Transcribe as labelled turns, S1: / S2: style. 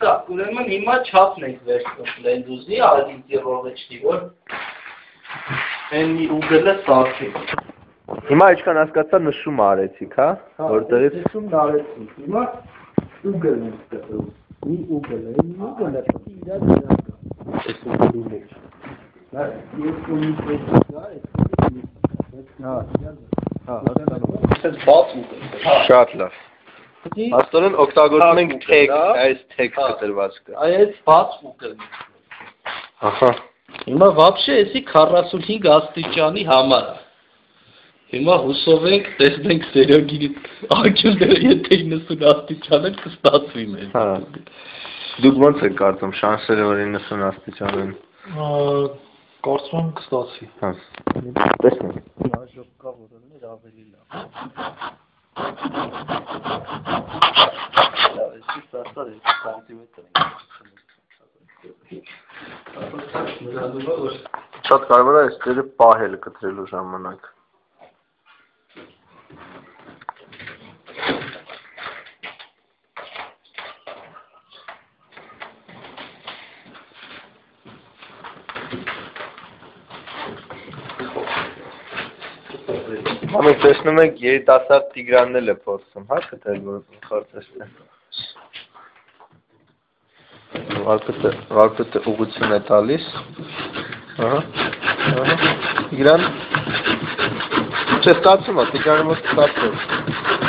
S1: Так, ուրեմն հիմա չափն ենք վերցնում լենդուզի, один երրորդը չդի, որ N-ի ուգլը սարքի։
S2: Հիմա ինչքան հասկացա նշում արեցիք, հա? Որտեղից
S1: նշումն արեցինք, հիմա ուգլն ենք կտրում։ Մի ուգլ է, մի ուգլը պետք է իրար գա։ Այս ուգլի մեջ։ Դա երկու մի պետք է գա, այս բաց ուգլ։
S2: շատ լավ։ Աստորեն օգտագործում ենք թեք, այս թեք կտրվածքը։
S1: Այս բաց ուգլն է։
S2: Ահա։
S1: Հիմա вообще էսի 45 աստիճանի համար է։ Հիմա հուսով ենք, տեսնենք Սերյոգի անկյունները, եթե 90 աստիճան են, կստացվի մեզ։
S2: Հա։ Դուք ո՞նց եք կարծում, շանսերը որ 90 աստիճան են։
S1: Կարծում եմ կստացվի։
S2: Հա։ Տեսնենք։
S1: Հաջող կա որոններ ավելի լավ։ Լավ, էսի ստացար 2 սանտիմետր ենք։
S2: Շատ կարևոր է այս դերը պահել կտրելու ժամանակ։ Մենք տեսնում ենք երիտասարդ տիգրանն է փորձում, հա, կտրել, որ խորտեսն է։ Վարպետը ուղղություն է տալիս։ Ահա։ Տիգրան։ Չէ, ստացվում է, տիգրանը մոտ ստացվում։